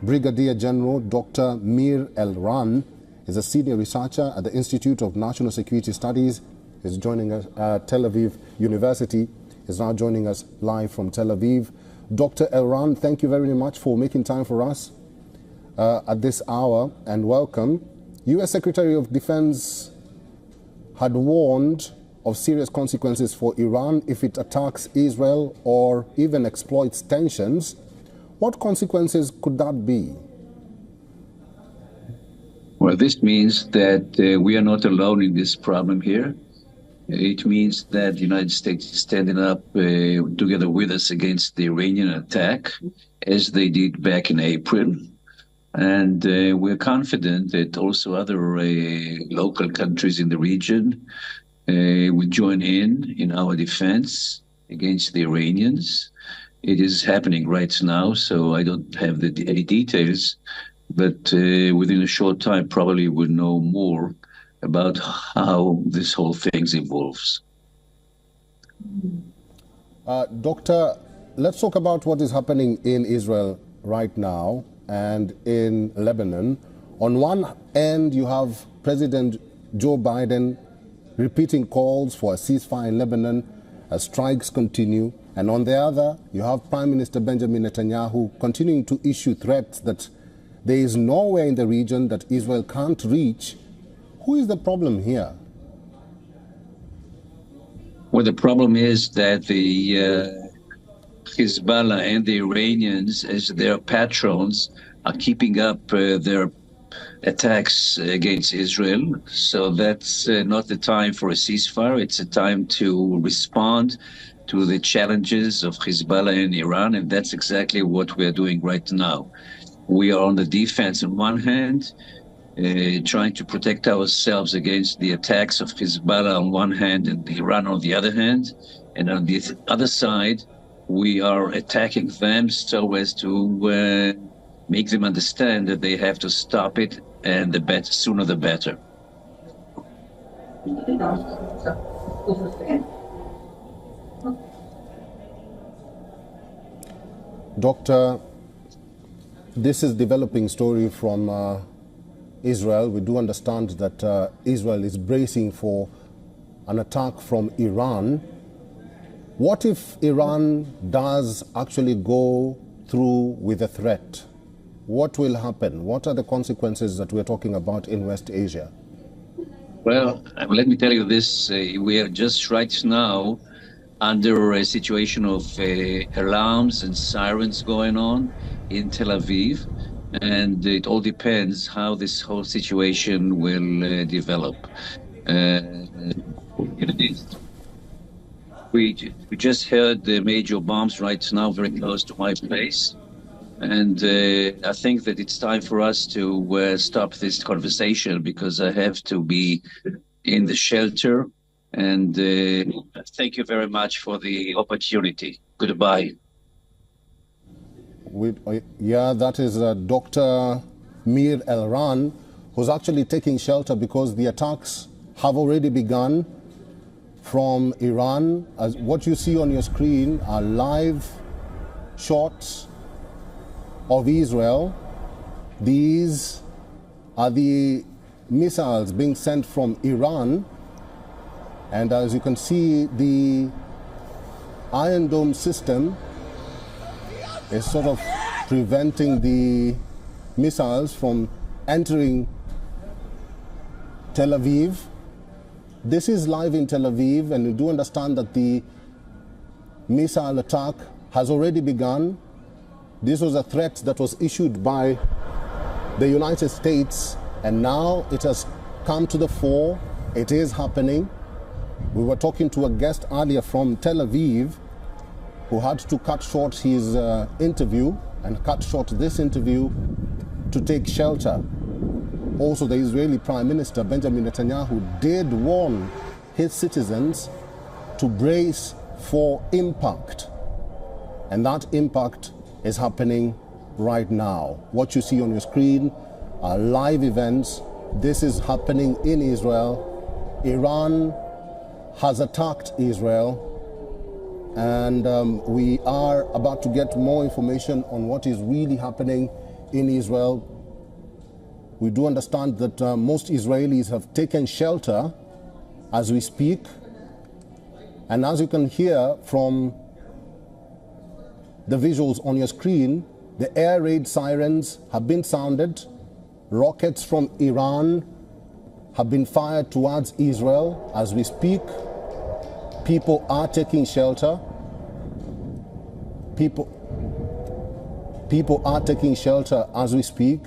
Brigadier General Dr. Mir Elran is a senior researcher at the Institute of National Security Studies. He's joining us at Tel Aviv University. He's now joining us live from Tel Aviv. Dr. Elran, thank you very much for making time for us at this hour, and welcome. U.S. Secretary of Defense had warned of serious consequences for Iran if it attacks Israel or even exploits tensions. What consequences could that be? Well, this means that we are not alone in this problem here. It means that the United States is standing up together with us against the Iranian attack, as they did back in April. And we're confident that also other local countries in the region will join in our defense against the Iranians. It is happening right now, so I don't have any details, but within a short time probably we'll know more about how this whole thing evolves. Doctor, let's talk about what is happening in Israel right now and in Lebanon. On one end, you have President Joe Biden repeating calls for a ceasefire in Lebanon as strikes continue. And on the other, you have Prime Minister Benjamin Netanyahu continuing to issue threats that there is nowhere in the region that Israel can't reach. Who is the problem here? Well, the problem is that the Hezbollah and the Iranians, as their patrons, are keeping up their attacks against Israel. So that's not the time for a ceasefire. It's a time to respond to the challenges of Hezbollah and Iran, and that's exactly what we're doing right now. We are on the defense on one hand, trying to protect ourselves against the attacks of Hezbollah on one hand and Iran on the other hand. And on the other side, we are attacking them so as to make them understand that they have to stop it, and the sooner the better. Doctor, this is developing story from Israel. We do understand that Israel is bracing for an attack from Iran. What if Iran does actually go through with a threat? What will happen? What are the consequences that we're talking about in West Asia? Well, let me tell you this. We are just right now under a situation of alarms and sirens going on in Tel Aviv. And it all depends how this whole situation will develop. We just heard the major bombs right now very close to my place. And I think that it's time for us to stop this conversation, because I have to be in the shelter. And thank you very much for the opportunity. Goodbye. Yeah, that is Dr. Mir Elran, who's actually taking shelter because the attacks have already begun from Iran. As what you see on your screen are live shots of Israel. These are the missiles being sent from Iran. And as you can see, the Iron Dome system is sort of preventing the missiles from entering Tel Aviv. This is live in Tel Aviv, and you do understand that the missile attack has already begun. This was a threat that was issued by the United States, and now it has come to the fore. It is happening. We were talking to a guest earlier from Tel Aviv who had to cut short his interview and cut short this interview to take shelter. Also, the Israeli Prime Minister Benjamin Netanyahu did warn his citizens to brace for impact. And that impact is happening right now. What you see on your screen are live events. This is happening in Israel. Iran has attacked Israel. And we are about to get more information on what is really happening in Israel. We do understand that most Israelis have taken shelter as we speak. And as you can hear from the visuals on your screen, the air raid sirens have been sounded. Rockets from Iran have been fired towards Israel as we speak. People are taking shelter. People are taking shelter as we speak.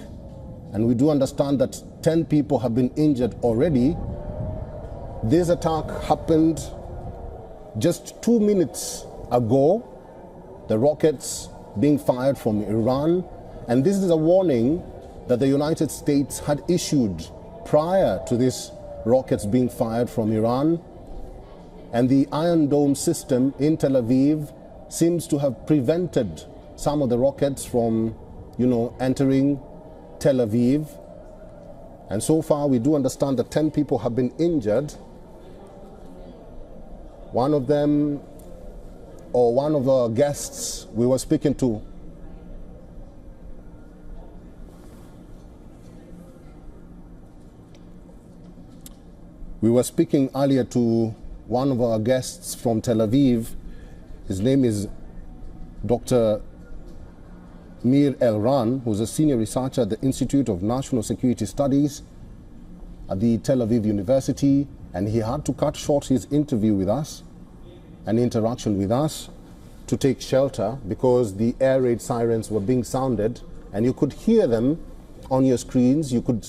And we do understand that 10 people have been injured already. This attack happened just 2 minutes ago. The rockets being fired from Iran. And this is a warning that the United States had issued prior to these rockets being fired from Iran. And the Iron Dome system in Tel Aviv seems to have prevented some of the rockets from, entering Tel Aviv. And so far we do understand that 10 people have been injured. One of them, or one of our guests we were speaking to, we were speaking earlier to one of our guests from Tel Aviv. His name is Dr. Mir Elran, who's a senior researcher at the Institute of National Security Studies at the Tel Aviv University, and he had to cut short his interview with us, an interaction with us, to take shelter because the air raid sirens were being sounded, and you could hear them on your screens. You could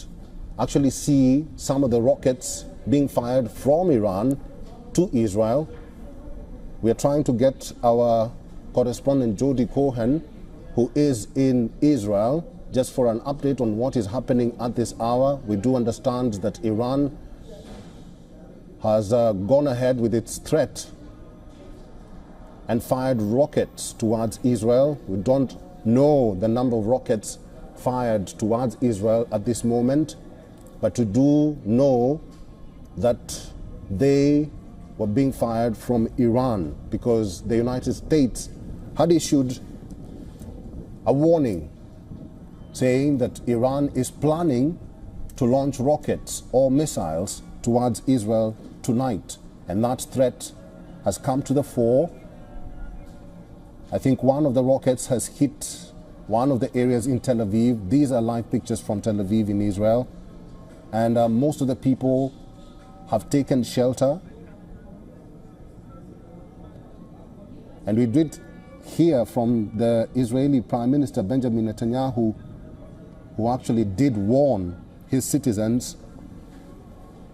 actually see some of the rockets being fired from Iran to Israel. We are trying to get our correspondent Jody Cohen, who is in Israel, just for an update on what is happening at this hour. We do understand that Iran has gone ahead with its threat and fired rockets towards Israel. We don't know the number of rockets fired towards Israel at this moment, but we do know that they were being fired from Iran because the United States had issued a warning saying that Iran is planning to launch rockets or missiles towards Israel tonight. And that threat has come to the fore. I think one of the rockets has hit one of the areas in Tel Aviv. These are live pictures from Tel Aviv in Israel. And most of the people have taken shelter. And we did hear from the Israeli Prime Minister Benjamin Netanyahu, who actually did warn his citizens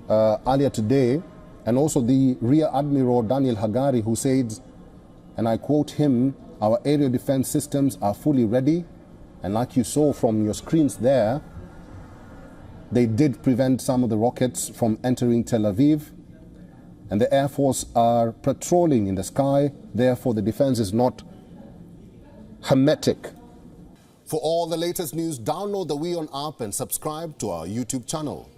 earlier today, and also the Rear Admiral Daniel Hagari, who said, and I quote him, "Our aerial defense systems are fully ready." And like you saw from your screens there, they did prevent some of the rockets from entering Tel Aviv. And the Air Force are patrolling in the sky. Therefore, the defense is not hermetic. For all the latest news, download the WION app and subscribe to our YouTube channel.